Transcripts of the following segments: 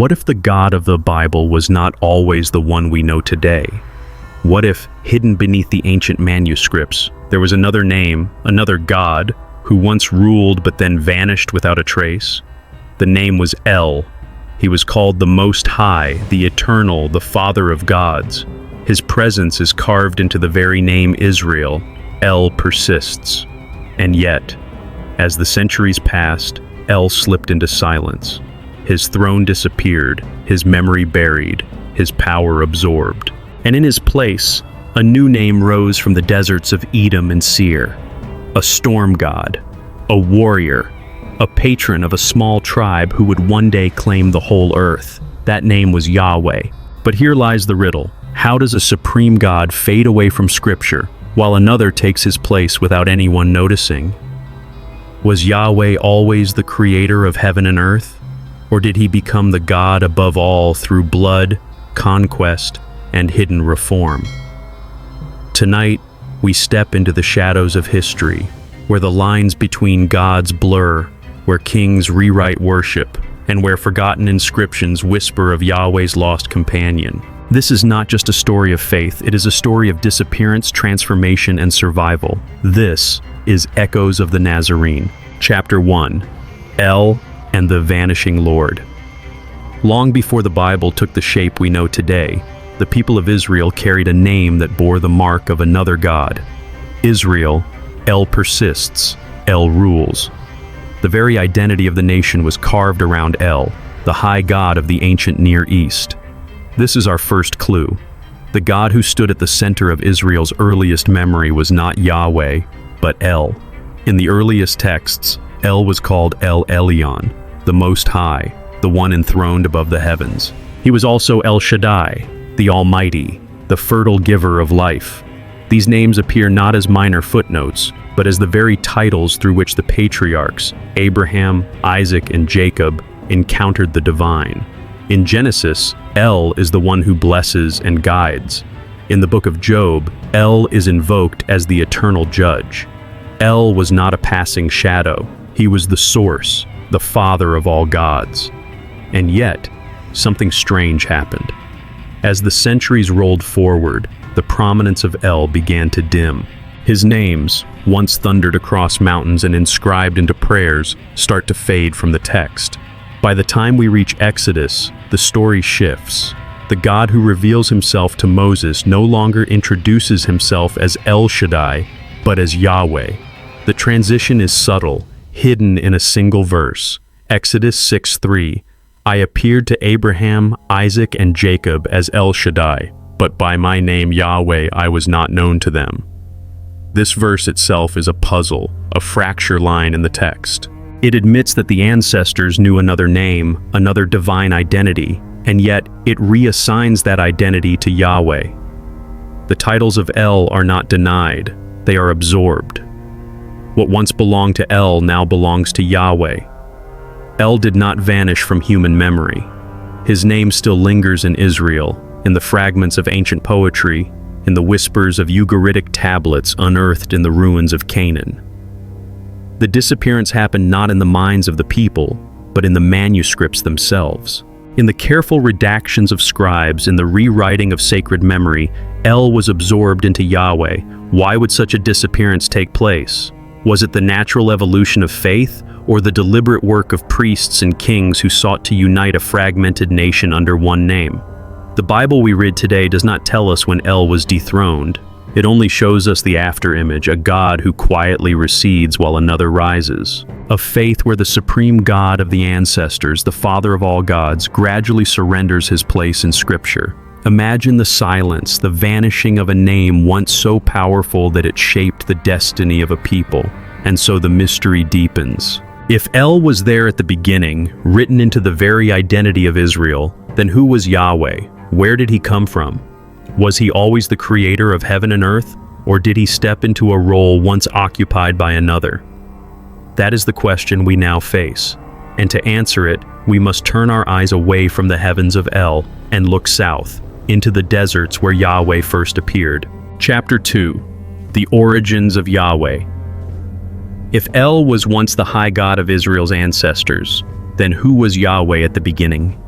What if the God of the Bible was not always the one we know today? What if, hidden beneath the ancient manuscripts, there was another name, another God, who once ruled but then vanished without a trace? The name was El. He was called the Most High, the Eternal, the Father of Gods. His presence is carved into the very name Israel. El persists. And yet, as the centuries passed, El slipped into silence. His throne disappeared, his memory buried, his power absorbed. And in his place, a new name rose from the deserts of Edom and Seir. A storm god, a warrior, a patron of a small tribe who would one day claim the whole earth. That name was Yahweh. But here lies the riddle. How does a supreme God fade away from Scripture, while another takes his place without anyone noticing? Was Yahweh always the creator of heaven and earth? Or did he become the God above all through blood, conquest, and hidden reform? Tonight, we step into the shadows of history, where the lines between gods blur, where kings rewrite worship, and where forgotten inscriptions whisper of Yahweh's lost companion. This is not just a story of faith, it is a story of disappearance, transformation, and survival. This is Echoes of the Nazarene, Chapter 1, El and the Vanishing Lord. Long before the Bible took the shape we know today, the people of Israel carried a name that bore the mark of another God. Israel, El persists, El rules. The very identity of the nation was carved around El, the high God of the ancient Near East. This is our first clue. The God who stood at the center of Israel's earliest memory was not Yahweh, but El. In the earliest texts, El was called El Elyon, the Most High, the one enthroned above the heavens. He was also El Shaddai, the Almighty, the fertile giver of life. These names appear not as minor footnotes, but as the very titles through which the patriarchs, Abraham, Isaac, and Jacob, encountered the divine. In Genesis, El is the one who blesses and guides. In the book of Job, El is invoked as the eternal judge. El was not a passing shadow. He was the source, the father of all gods. And yet, something strange happened. As the centuries rolled forward, the prominence of El began to dim. His names, once thundered across mountains and inscribed into prayers, start to fade from the text. By the time we reach Exodus, the story shifts. The God who reveals himself to Moses no longer introduces himself as El Shaddai, but as Yahweh. The transition is subtle, hidden in a single verse. Exodus 6:3. I appeared to Abraham, Isaac, and Jacob as El Shaddai, but by my name Yahweh I was not known to them. This verse itself is a puzzle, a fracture line in the text. It admits that the ancestors knew another name, another divine identity, and yet it reassigns that identity to Yahweh. The titles of El are not denied, they are absorbed. What once belonged to El now belongs to Yahweh. El did not vanish from human memory. His name still lingers in Israel, in the fragments of ancient poetry, in the whispers of Ugaritic tablets unearthed in the ruins of Canaan. The disappearance happened not in the minds of the people, but in the manuscripts themselves. In the careful redactions of scribes, in the rewriting of sacred memory, El was absorbed into Yahweh. Why would such a disappearance take place? Was it the natural evolution of faith, or the deliberate work of priests and kings who sought to unite a fragmented nation under one name? The Bible we read today does not tell us when El was dethroned. It only shows us the afterimage, a God who quietly recedes while another rises. A faith where the supreme God of the ancestors, the Father of all gods, gradually surrenders his place in Scripture. Imagine the silence, the vanishing of a name once so powerful that it shaped the destiny of a people, and so the mystery deepens. If El was there at the beginning, written into the very identity of Israel, then who was Yahweh? Where did he come from? Was he always the creator of heaven and earth, or did he step into a role once occupied by another? That is the question we now face, and to answer it, we must turn our eyes away from the heavens of El and look south, into the deserts where Yahweh first appeared. Chapter 2. The Origins of Yahweh. If El was once the high God of Israel's ancestors, then who was Yahweh at the beginning?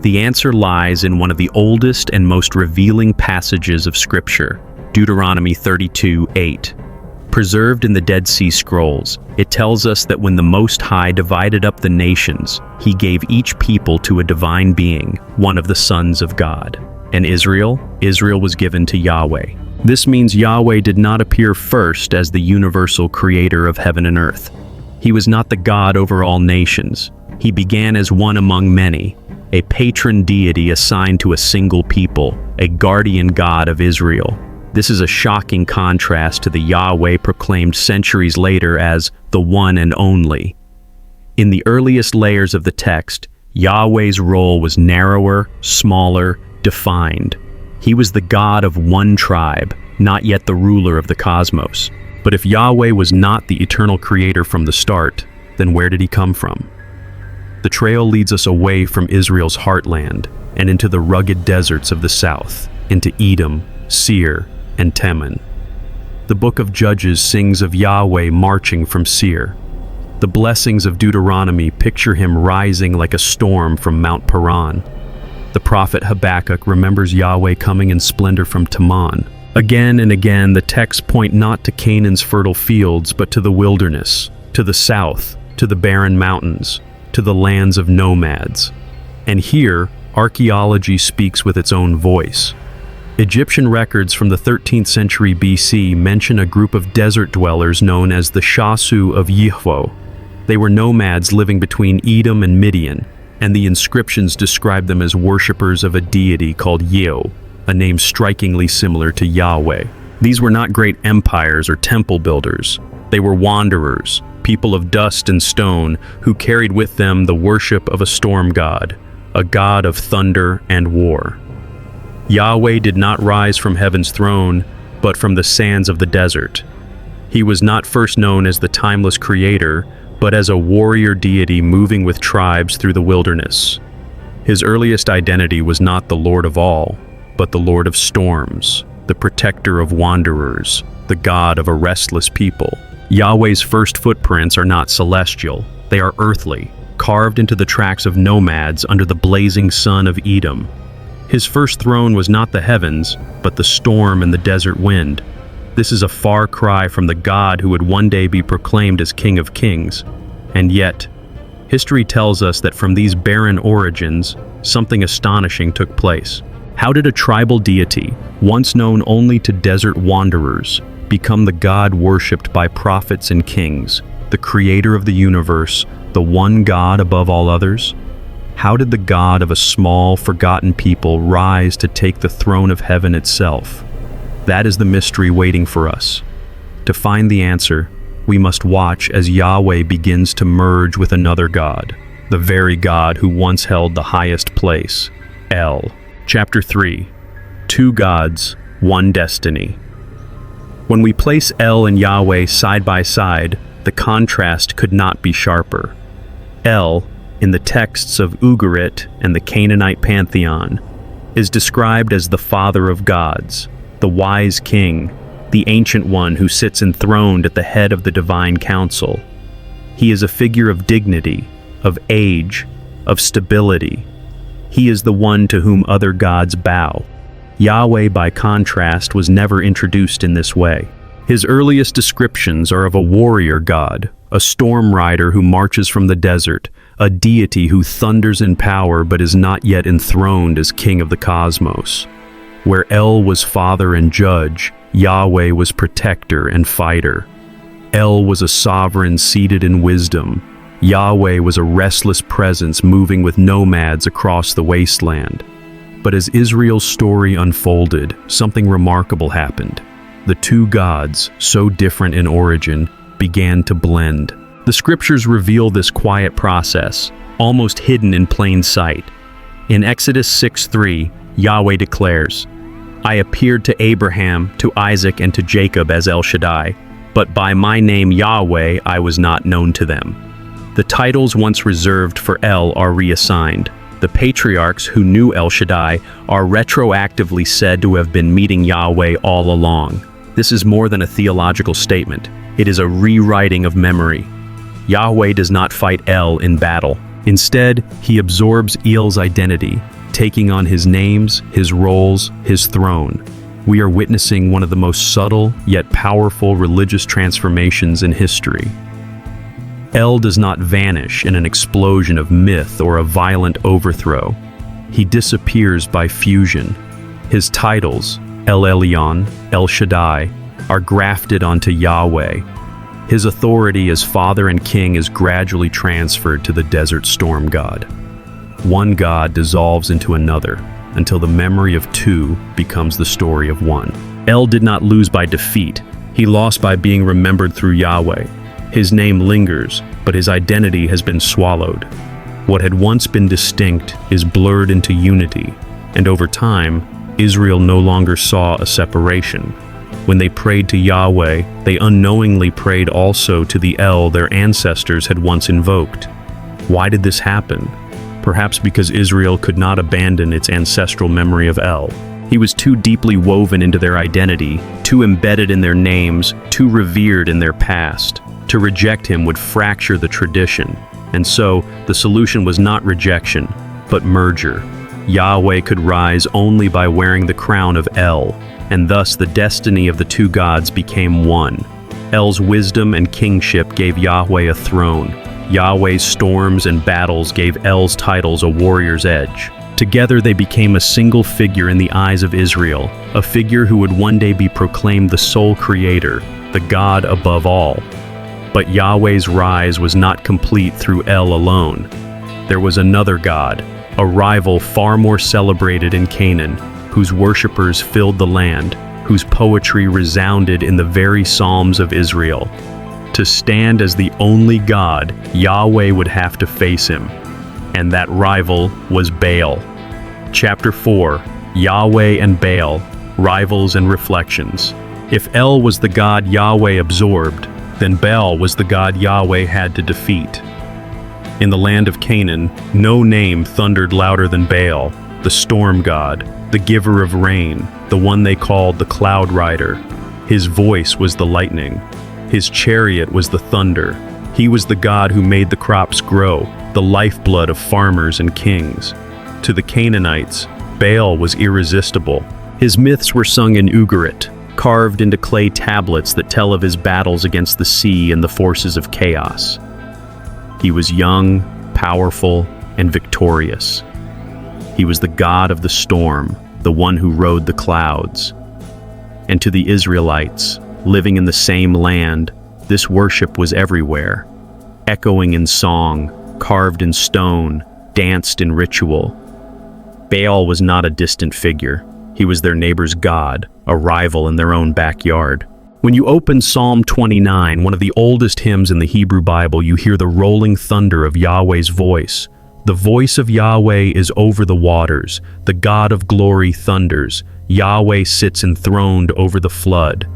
The answer lies in one of the oldest and most revealing passages of Scripture, Deuteronomy 32:8. Preserved in the Dead Sea Scrolls, it tells us that when the Most High divided up the nations, he gave each people to a divine being, one of the sons of God. And Israel was given to Yahweh. This means Yahweh did not appear first as the universal creator of heaven and earth. He was not the God over all nations. He began as one among many, a patron deity assigned to a single people, a guardian God of Israel. This is a shocking contrast to the Yahweh proclaimed centuries later as the one and only. In the earliest layers of the text, Yahweh's role was narrower, smaller, defined. He was the God of one tribe, not yet the ruler of the cosmos. But if Yahweh was not the eternal creator from the start, then where did he come from? The trail leads us away from Israel's heartland and into the rugged deserts of the south, into Edom, Seir, and Teman. The book of Judges sings of Yahweh marching from Seir. The blessings of Deuteronomy picture him rising like a storm from Mount Paran. The prophet Habakkuk remembers Yahweh coming in splendor from Teman. Again and again, the texts point not to Canaan's fertile fields, but to the wilderness, to the south, to the barren mountains, to the lands of nomads. And here, archaeology speaks with its own voice. Egyptian records from the 13th century BC mention a group of desert dwellers known as the Shasu of Yahweh. They were nomads living between Edom and Midian, and the inscriptions describe them as worshippers of a deity called Yeo, a name strikingly similar to Yahweh. These were not great empires or temple builders. They were wanderers, people of dust and stone, who carried with them the worship of a storm god, a god of thunder and war. Yahweh did not rise from heaven's throne, but from the sands of the desert. He was not first known as the timeless creator, but as a warrior deity moving with tribes through the wilderness. His earliest identity was not the Lord of all, but the Lord of storms, the protector of wanderers, the God of a restless people. Yahweh's first footprints are not celestial, they are earthly, carved into the tracks of nomads under the blazing sun of Edom. His first throne was not the heavens, but the storm and the desert wind. This is a far cry from the God who would one day be proclaimed as King of Kings. And yet, history tells us that from these barren origins, something astonishing took place. How did a tribal deity, once known only to desert wanderers, become the God worshipped by prophets and kings, the creator of the universe, the one God above all others? How did the God of a small, forgotten people rise to take the throne of heaven itself? That is the mystery waiting for us. To find the answer, we must watch as Yahweh begins to merge with another God, the very God who once held the highest place, El. Chapter 3. Two Gods, One Destiny. When we place El and Yahweh side by side, the contrast could not be sharper. El, in the texts of Ugarit and the Canaanite pantheon, is described as the father of gods, the wise king, the ancient one who sits enthroned at the head of the divine council. He is a figure of dignity, of age, of stability. He is the one to whom other gods bow. Yahweh, by contrast, was never introduced in this way. His earliest descriptions are of a warrior god, a storm rider who marches from the desert, a deity who thunders in power but is not yet enthroned as king of the cosmos. Where El was father and judge, Yahweh was protector and fighter. El was a sovereign seated in wisdom. Yahweh was a restless presence moving with nomads across the wasteland. But as Israel's story unfolded, something remarkable happened. The two gods, so different in origin, began to blend. The scriptures reveal this quiet process, almost hidden in plain sight. In Exodus 6:3, Yahweh declares, "I appeared to Abraham, to Isaac, and to Jacob as El Shaddai, but by my name Yahweh I was not known to them." The titles once reserved for El are reassigned. The patriarchs who knew El Shaddai are retroactively said to have been meeting Yahweh all along. This is more than a theological statement. It is a rewriting of memory. Yahweh does not fight El in battle. Instead, he absorbs El's identity, taking on his names, his roles, his throne. We are witnessing one of the most subtle yet powerful religious transformations in history. El does not vanish in an explosion of myth or a violent overthrow. He disappears by fusion. His titles, El Elyon, El Shaddai, are grafted onto Yahweh. His authority as Father and King is gradually transferred to the desert storm god. One god dissolves into another, until the memory of two becomes the story of one. El did not lose by defeat. He lost by being remembered through Yahweh. His name lingers, but his identity has been swallowed. What had once been distinct is blurred into unity, and over time, Israel no longer saw a separation. When they prayed to Yahweh, they unknowingly prayed also to the El their ancestors had once invoked. Why did this happen? Perhaps because Israel could not abandon its ancestral memory of El. He was too deeply woven into their identity, too embedded in their names, too revered in their past. To reject him would fracture the tradition, and so the solution was not rejection, but merger. Yahweh could rise only by wearing the crown of El, and thus the destiny of the two gods became one. El's wisdom and kingship gave Yahweh a throne. Yahweh's storms and battles gave El's titles a warrior's edge. Together they became a single figure in the eyes of Israel, a figure who would one day be proclaimed the sole creator, the God above all. But Yahweh's rise was not complete through El alone. There was another God, a rival far more celebrated in Canaan, whose worshippers filled the land, whose poetry resounded in the very Psalms of Israel. To stand as the only God, Yahweh would have to face him. And that rival was Baal. Chapter 4, Yahweh and Baal, Rivals and Reflections. If El was the God Yahweh absorbed, then Baal was the God Yahweh had to defeat. In the land of Canaan, no name thundered louder than Baal, the storm god, the giver of rain, the one they called the cloud rider. His voice was the lightning. His chariot was the thunder. He was the god who made the crops grow, the lifeblood of farmers and kings. To the Canaanites, Baal was irresistible. His myths were sung in Ugarit, carved into clay tablets that tell of his battles against the sea and the forces of chaos. He was young, powerful, and victorious. He was the god of the storm, the one who rode the clouds. And to the Israelites, living in the same land, this worship was everywhere, echoing in song, carved in stone, danced in ritual. Baal was not a distant figure. He was their neighbor's god, a rival in their own backyard. When you open Psalm 29, one of the oldest hymns in the Hebrew Bible, you hear the rolling thunder of Yahweh's voice. The voice of Yahweh is over the waters. The God of glory thunders. Yahweh sits enthroned over the flood.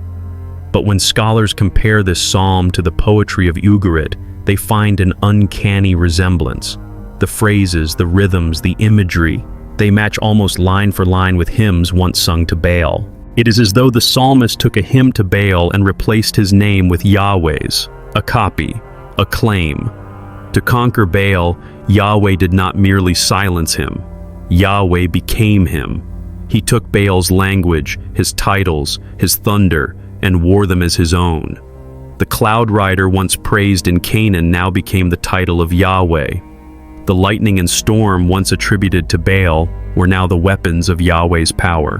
But when scholars compare this psalm to the poetry of Ugarit, they find an uncanny resemblance. The phrases, the rhythms, the imagery, they match almost line for line with hymns once sung to Baal. It is as though the psalmist took a hymn to Baal and replaced his name with Yahweh's, a copy, a claim. To conquer Baal, Yahweh did not merely silence him. Yahweh became him. He took Baal's language, his titles, his thunder, and wore them as his own. The cloud rider once praised in Canaan now became the title of Yahweh. The lightning and storm once attributed to Baal were now the weapons of Yahweh's power.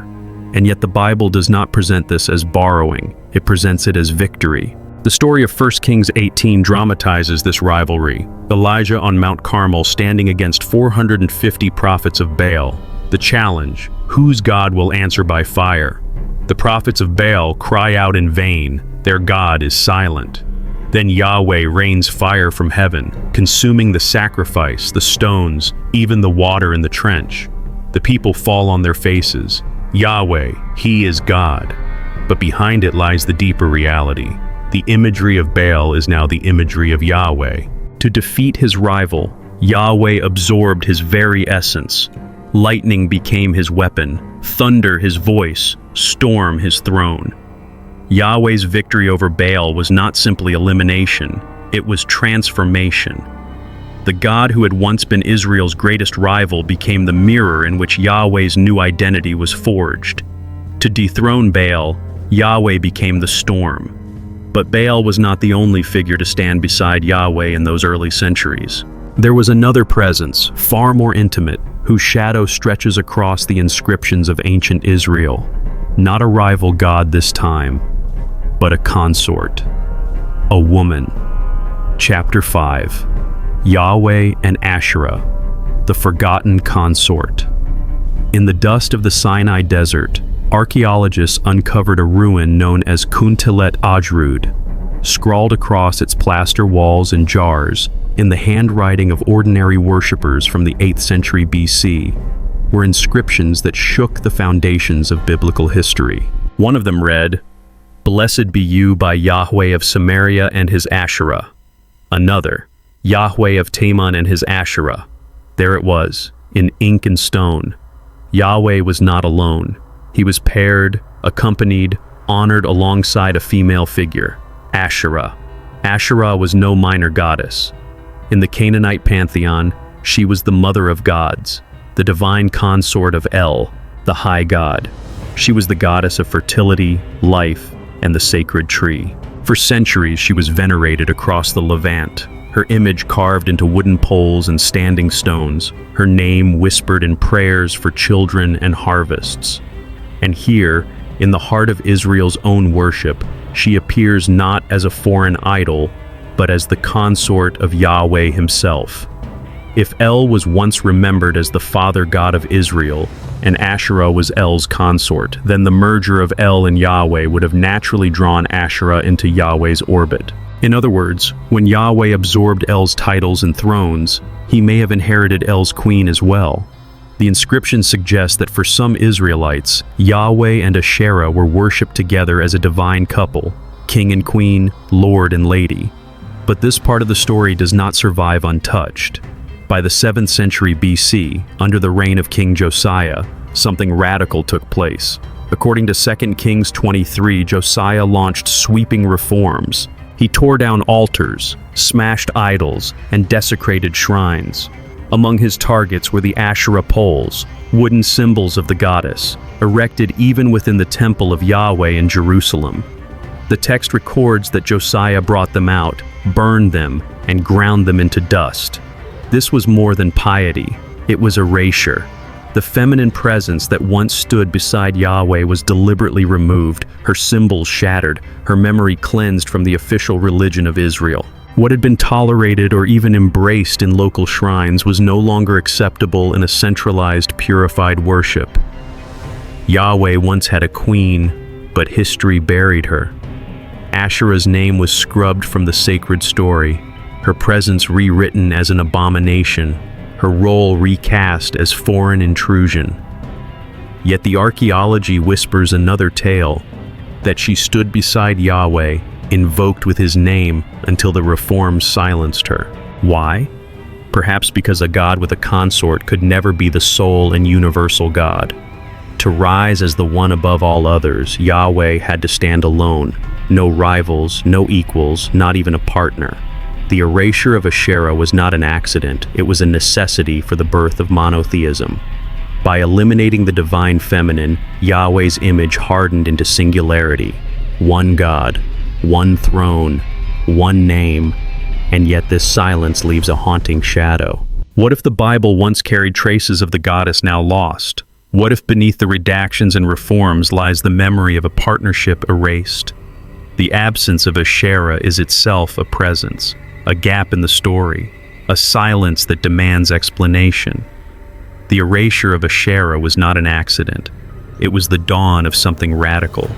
And yet the Bible does not present this as borrowing, it presents it as victory. The story of 1 Kings 18 dramatizes this rivalry. Elijah on Mount Carmel standing against 450 prophets of Baal. The challenge, whose God will answer by fire? The prophets of Baal cry out in vain, their God is silent. Then Yahweh rains fire from heaven, consuming the sacrifice, the stones, even the water in the trench. The people fall on their faces. Yahweh, He is God. But behind it lies the deeper reality. The imagery of Baal is now the imagery of Yahweh. To defeat his rival, Yahweh absorbed his very essence. Lightning became his weapon, thunder his voice, storm his throne. Yahweh's victory over Baal was not simply elimination, it was transformation. The God who had once been Israel's greatest rival became the mirror in which Yahweh's new identity was forged. To dethrone Baal, Yahweh became the storm. But Baal was not the only figure to stand beside Yahweh in those early centuries. There was another presence, far more intimate, whose shadow stretches across the inscriptions of ancient Israel. Not a rival god this time, but a consort. A woman. Chapter 5. Yahweh and Asherah, the forgotten consort. In the dust of the Sinai desert, archaeologists uncovered a ruin known as Kuntilet Ajrud. Scrawled across its plaster walls and jars, in the handwriting of ordinary worshippers from the 8th century BC, were inscriptions that shook the foundations of biblical history. One of them read, "Blessed be you by Yahweh of Samaria and his Asherah." Another, "Yahweh of Taman and his Asherah." There it was, in ink and stone. Yahweh was not alone. He was paired, accompanied, honored alongside a female figure, Asherah. Asherah was no minor goddess. In the Canaanite pantheon, she was the mother of gods, the divine consort of El, the high god. She was the goddess of fertility, life, and the sacred tree. For centuries, she was venerated across the Levant, her image carved into wooden poles and standing stones, her name whispered in prayers for children and harvests. And here, in the heart of Israel's own worship, she appears not as a foreign idol, but as the consort of Yahweh himself. If El was once remembered as the father god of Israel, and Asherah was El's consort, then the merger of El and Yahweh would have naturally drawn Asherah into Yahweh's orbit. In other words, when Yahweh absorbed El's titles and thrones, he may have inherited El's queen as well. The inscription suggests that for some Israelites, Yahweh and Asherah were worshipped together as a divine couple, king and queen, lord and lady. But this part of the story does not survive untouched. By the 7th century BC, under the reign of King Josiah, something radical took place. According to 2 Kings 23, Josiah launched sweeping reforms. He tore down altars, smashed idols, and desecrated shrines. Among his targets were the Asherah poles, wooden symbols of the goddess, erected even within the temple of Yahweh in Jerusalem. The text records that Josiah brought them out, burned them, and ground them into dust. This was more than piety, it was erasure. The feminine presence that once stood beside Yahweh was deliberately removed, her symbols shattered, her memory cleansed from the official religion of Israel. What had been tolerated or even embraced in local shrines was no longer acceptable in a centralized, purified worship. Yahweh once had a queen, but history buried her. Asherah's name was scrubbed from the sacred story, her presence rewritten as an abomination, her role recast as foreign intrusion. Yet the archaeology whispers another tale, that she stood beside Yahweh, invoked with his name until the reforms silenced her. Why? Perhaps because a god with a consort could never be the sole and universal God. To rise as the one above all others, Yahweh had to stand alone. No rivals, no equals, not even a partner. The erasure of Asherah was not an accident, it was a necessity for the birth of monotheism. By eliminating the divine feminine, Yahweh's image hardened into singularity. One God, one throne, one name, and yet this silence leaves a haunting shadow. What if the Bible once carried traces of the goddess now lost? What if beneath the redactions and reforms lies the memory of a partnership erased? The absence of Asherah is itself a presence, a gap in the story, a silence that demands explanation. The erasure of Asherah was not an accident. It was the dawn of something radical.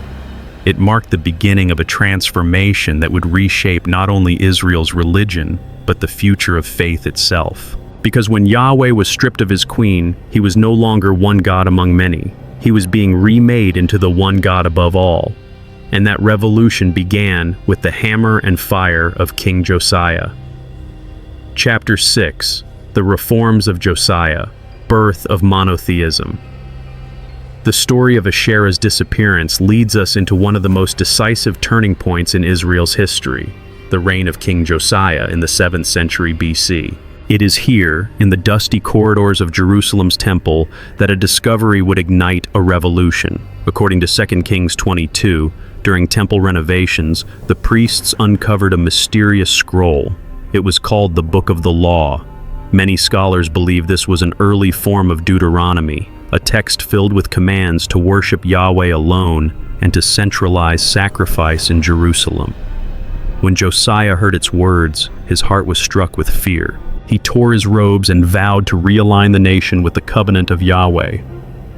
It marked the beginning of a transformation that would reshape not only Israel's religion, but the future of faith itself. Because when Yahweh was stripped of his queen, he was no longer one God among many. He was being remade into the one God above all. And that revolution began with the hammer and fire of King Josiah. Chapter 6. The Reforms of Josiah, Birth of Monotheism. The story of Asherah's disappearance leads us into one of the most decisive turning points in Israel's history, the reign of King Josiah in the 7th century BC. It is here, in the dusty corridors of Jerusalem's temple, that a discovery would ignite a revolution. According to 2 Kings 22, during temple renovations, the priests uncovered a mysterious scroll. It was called the Book of the Law. Many scholars believe this was an early form of Deuteronomy, a text filled with commands to worship Yahweh alone and to centralize sacrifice in Jerusalem. When Josiah heard its words, his heart was struck with fear. He tore his robes and vowed to realign the nation with the covenant of Yahweh.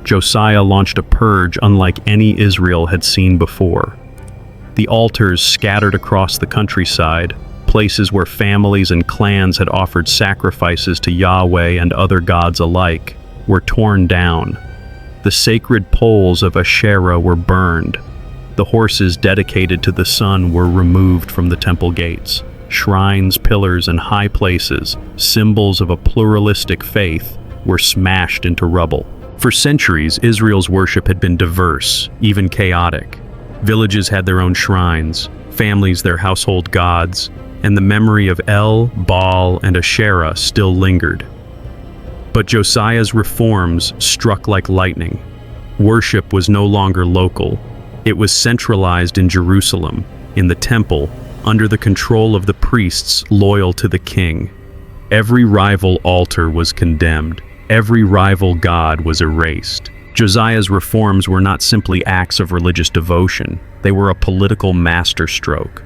Josiah launched a purge unlike any Israel had seen before. The altars scattered across the countryside, places where families and clans had offered sacrifices to Yahweh and other gods alike, were torn down. The sacred poles of Asherah were burned. The horses dedicated to the sun were removed from the temple gates. Shrines, pillars, and high places, symbols of a pluralistic faith, were smashed into rubble. For centuries, Israel's worship had been diverse, even chaotic. Villages had their own shrines, families their household gods, and the memory of El, Baal, and Asherah still lingered. But Josiah's reforms struck like lightning. Worship was no longer local. It was centralized in Jerusalem, in the temple, under the control of the priests loyal to the king. Every rival altar was condemned. Every rival god was erased. Josiah's reforms were not simply acts of religious devotion. They were a political masterstroke.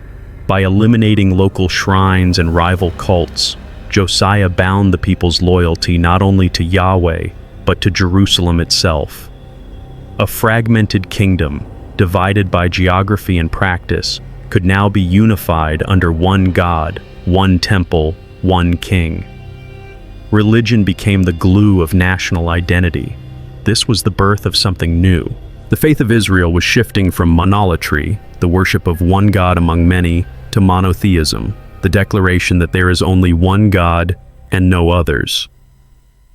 By eliminating local shrines and rival cults, Josiah bound the people's loyalty not only to Yahweh, but to Jerusalem itself. A fragmented kingdom, divided by geography and practice, could now be unified under one God, one temple, one king. Religion became the glue of national identity. This was the birth of something new. The faith of Israel was shifting from monolatry, the worship of one God among many, to monotheism, the declaration that there is only one God and no others.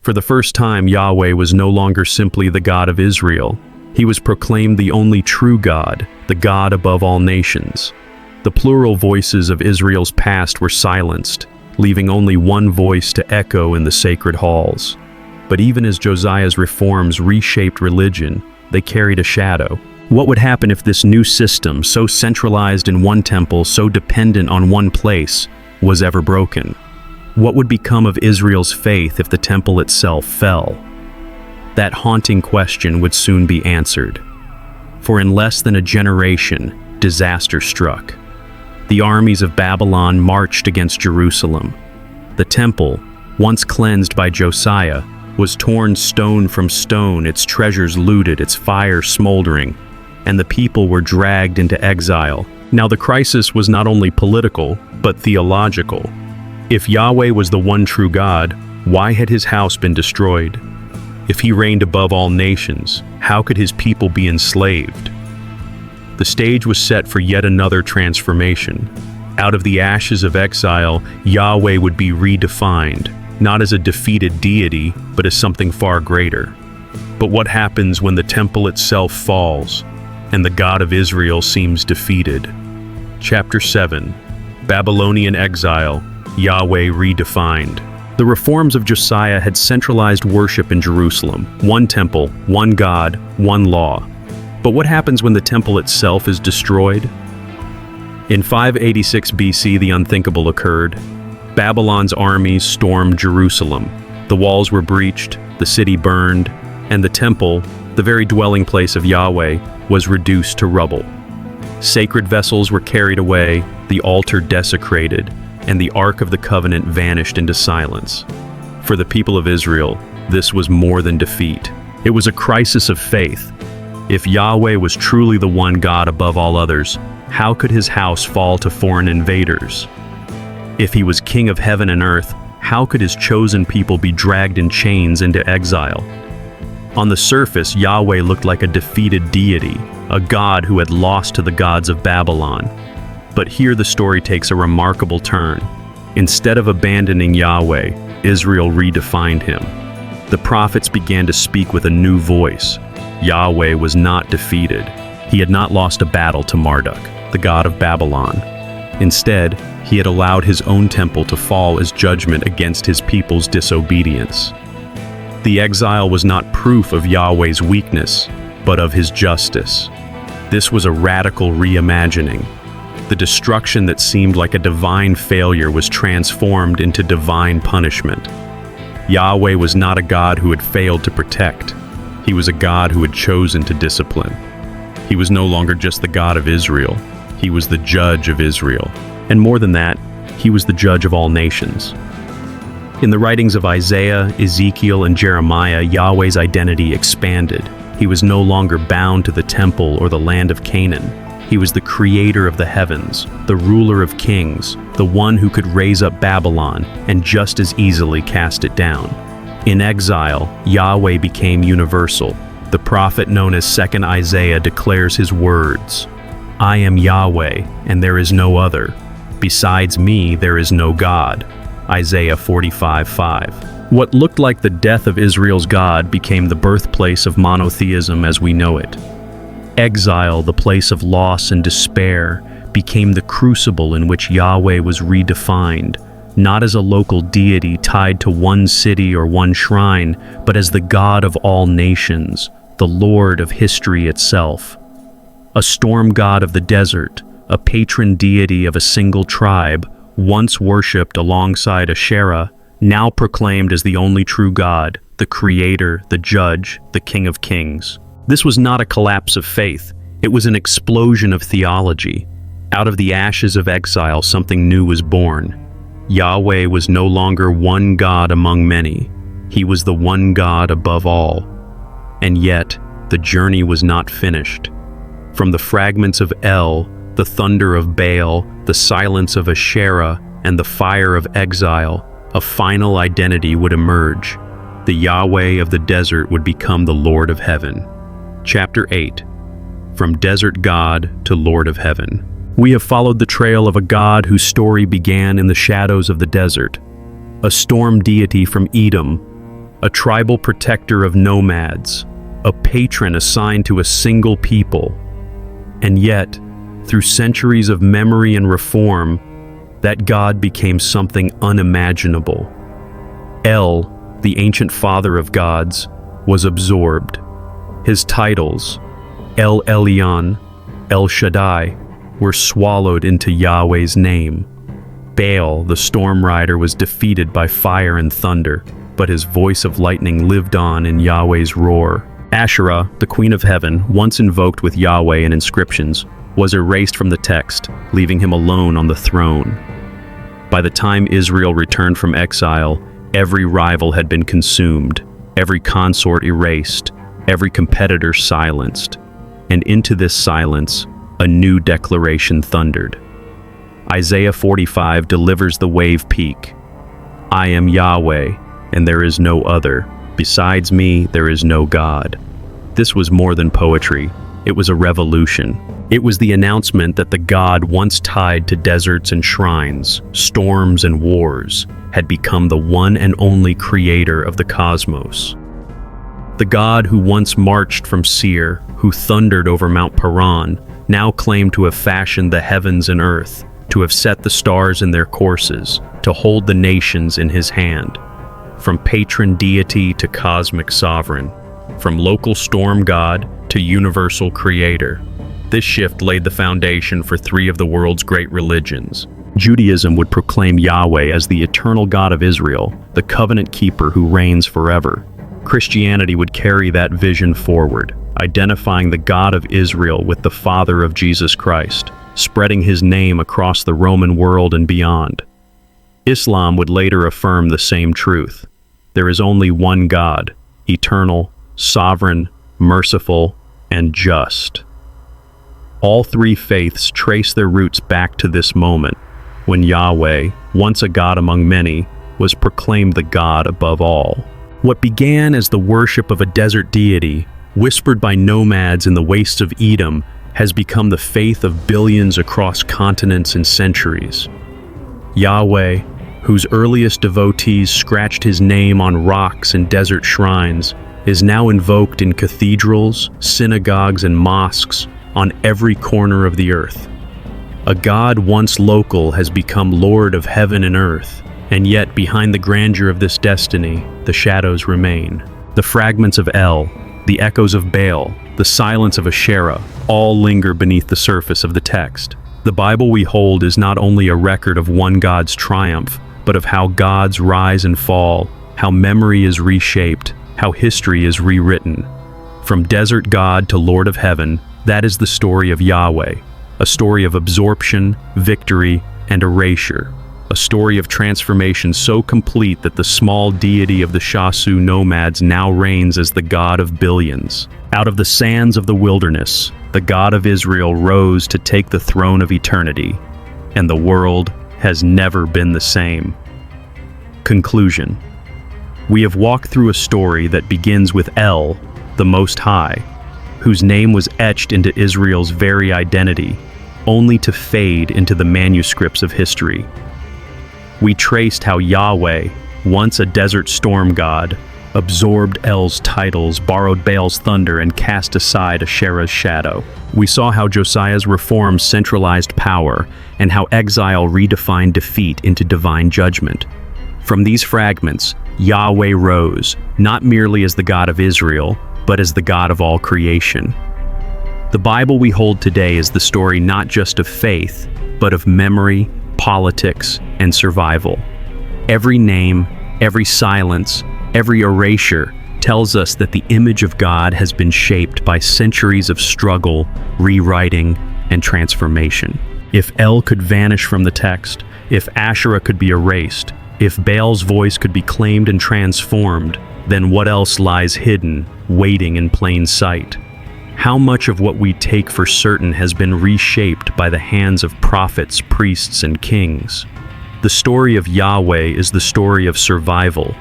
For the first time, Yahweh was no longer simply the God of Israel. He was proclaimed the only true God, the God above all nations. The plural voices of Israel's past were silenced, leaving only one voice to echo in the sacred halls. But even as Josiah's reforms reshaped religion, they carried a shadow. What would happen if this new system, so centralized in one temple, so dependent on one place, was ever broken? What would become of Israel's faith if the temple itself fell? That haunting question would soon be answered. For in less than a generation, disaster struck. The armies of Babylon marched against Jerusalem. The temple, once cleansed by Josiah, was torn stone from stone, its treasures looted, its fire smoldering, and the people were dragged into exile. Now the crisis was not only political, but theological. If Yahweh was the one true God, why had his house been destroyed? If he reigned above all nations, how could his people be enslaved? The stage was set for yet another transformation. Out of the ashes of exile, Yahweh would be redefined, not as a defeated deity, but as something far greater. But what happens when the temple itself falls, and the God of Israel seems defeated? Chapter 7. Babylonian Exile, Yahweh Redefined. The reforms of Josiah had centralized worship in Jerusalem, one temple, one God, one law. But what happens when the temple itself is destroyed? In 586 BC, the unthinkable occurred. Babylon's armies stormed Jerusalem. The walls were breached, the city burned, and the temple, the very dwelling place of Yahweh, was reduced to rubble. Sacred vessels were carried away, the altar desecrated, and the Ark of the Covenant vanished into silence. For the people of Israel, this was more than defeat. It was a crisis of faith. If Yahweh was truly the one God above all others, how could his house fall to foreign invaders? If he was king of heaven and earth, how could his chosen people be dragged in chains into exile? On the surface, Yahweh looked like a defeated deity, a god who had lost to the gods of Babylon. But here the story takes a remarkable turn. Instead of abandoning Yahweh, Israel redefined him. The prophets began to speak with a new voice. Yahweh was not defeated. He had not lost a battle to Marduk, the god of Babylon. Instead, He had allowed his own temple to fall as judgment against his people's disobedience. The exile was not proof of Yahweh's weakness, but of his justice. This was a radical reimagining. The destruction that seemed like a divine failure was transformed into divine punishment. Yahweh was not a God who had failed to protect. He was a God who had chosen to discipline. He was no longer just the God of Israel. He was the judge of Israel. And more than that, he was the judge of all nations. In the writings of Isaiah, Ezekiel, and Jeremiah, Yahweh's identity expanded. He was no longer bound to the temple or the land of Canaan. He was the creator of the heavens, the ruler of kings, the one who could raise up Babylon and just as easily cast it down. In exile, Yahweh became universal. The prophet known as 2nd Isaiah declares his words, "I am Yahweh, and there is no other. Besides me, there is no God." Isaiah 45:5. What looked like the death of Israel's God became the birthplace of monotheism as we know it. Exile, the place of loss and despair, became the crucible in which Yahweh was redefined, not as a local deity tied to one city or one shrine, but as the God of all nations, the Lord of history itself. A storm god of the desert, a patron deity of a single tribe, once worshipped alongside Asherah, now proclaimed as the only true God, the Creator, the Judge, the King of Kings. This was not a collapse of faith, it was an explosion of theology. Out of the ashes of exile, something new was born. Yahweh was no longer one God among many. He was the one God above all. And yet, the journey was not finished. From the fragments of El, the thunder of Baal, the silence of Asherah, and the fire of exile, a final identity would emerge. The Yahweh of the desert would become the Lord of heaven. Chapter 8. From Desert God to Lord of Heaven. We have followed the trail of a God whose story began in the shadows of the desert. A storm deity from Edom, a tribal protector of nomads, a patron assigned to a single people. And yet, through centuries of memory and reform, that God became something unimaginable. El, the ancient father of gods, was absorbed. His titles, El Elyon, El Shaddai, were swallowed into Yahweh's name. Baal, the storm rider, was defeated by fire and thunder, but his voice of lightning lived on in Yahweh's roar. Asherah, the queen of heaven, once invoked with Yahweh in Inscriptions, was erased from the text, leaving him alone on the throne. By the time Israel returned from exile, every rival had been consumed, every consort erased, every competitor silenced. And into this silence, a new declaration thundered. Isaiah 45 delivers the wave peak. "I am Yahweh, and there is no other. Besides me, there is no God." This was more than poetry. It was a revolution. It was the announcement that the God once tied to deserts and shrines, storms and wars, had become the one and only creator of the cosmos. The God who once marched from Seir, who thundered over Mount Paran, now claimed to have fashioned the heavens and earth, to have set the stars in their courses, to hold the nations in his hand. From patron deity to cosmic sovereign, from local storm god to universal creator. This shift laid the foundation for three of the world's great religions. Judaism would proclaim Yahweh as the eternal God of Israel, the covenant keeper who reigns forever. Christianity would carry that vision forward, identifying the God of Israel with the Father of Jesus Christ, spreading his name across the Roman world and beyond. Islam would later affirm the same truth. There is only one God, eternal, sovereign, merciful, and just. All three faiths trace their roots back to this moment, when Yahweh, once a God among many, was proclaimed the God above all. What began as the worship of a desert deity, whispered by nomads in the wastes of Edom, has become the faith of billions across continents and centuries. Yahweh, whose earliest devotees scratched his name on rocks and desert shrines, is now invoked in cathedrals, synagogues, and mosques on every corner of the earth. A God once local has become Lord of heaven and earth, and yet behind the grandeur of this destiny, the shadows remain. The fragments of El, the echoes of Baal, the silence of Asherah, all linger beneath the surface of the text. The Bible we hold is not only a record of one God's triumph, but of how gods rise and fall, how memory is reshaped, how history is rewritten. From desert God to Lord of heaven, that is the story of Yahweh, a story of absorption, victory, and erasure, a story of transformation so complete that the small deity of the Shasu nomads now reigns as the God of billions. Out of the sands of the wilderness, the God of Israel rose to take the throne of eternity, and the world has never been the same. Conclusion. We have walked through a story that begins with El, the Most High, whose name was etched into Israel's very identity, only to fade into the manuscripts of history. We traced how Yahweh, once a desert storm god, absorbed El's titles, borrowed Baal's thunder, and cast aside Asherah's shadow. We saw how Josiah's reforms centralized power, and how exile redefined defeat into divine judgment. From these fragments, Yahweh rose, not merely as the God of Israel, but as the God of all creation. The Bible we hold today is the story not just of faith, but of memory, politics, and survival. Every name, every silence, every erasure tells us that the image of God has been shaped by centuries of struggle, rewriting, and transformation. If El could vanish from the text, if Asherah could be erased, if Baal's voice could be claimed and transformed, then what else lies hidden, waiting in plain sight? How much of what we take for certain has been reshaped by the hands of prophets, priests, and kings? The story of Yahweh is the story of survival.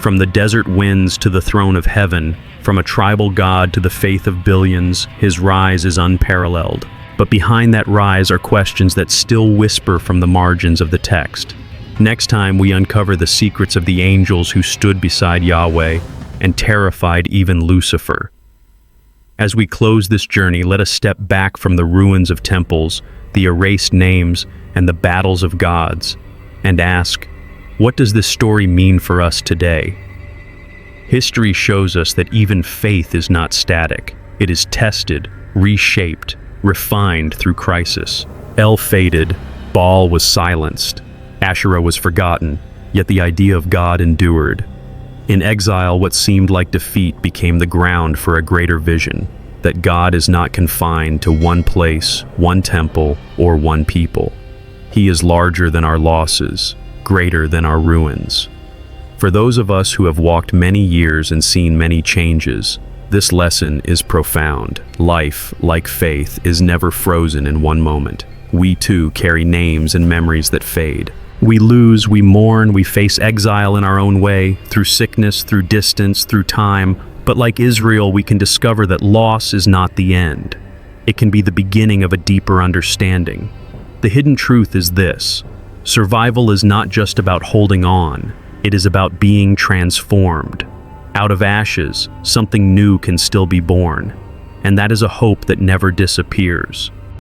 From the desert winds to the throne of heaven, from a tribal god to the faith of billions, his rise is unparalleled. But behind that rise are questions that still whisper from the margins of the text. Next time, we uncover the secrets of the angels who stood beside Yahweh and terrified even Lucifer. As we close this journey, let us step back from the ruins of temples, the erased names, and the battles of gods, and ask, what does this story mean for us today? History shows us that even faith is not static. It is tested, reshaped, refined through crisis. El faded, Baal was silenced, Asherah was forgotten, yet the idea of God endured. In exile, what seemed like defeat became the ground for a greater vision, that God is not confined to one place, one temple, or one people. He is larger than our losses, greater than our ruins. For those of us who have walked many years and seen many changes, this lesson is profound. Life, like faith, is never frozen in one moment. We too carry names and memories that fade. We lose, we mourn, we face exile in our own way, through sickness, through distance, through time. But like Israel, we can discover that loss is not the end. It can be the beginning of a deeper understanding. The hidden truth is this: survival is not just about holding on, it is about being transformed. Out of ashes, something new can still be born, and that is a hope that never disappears.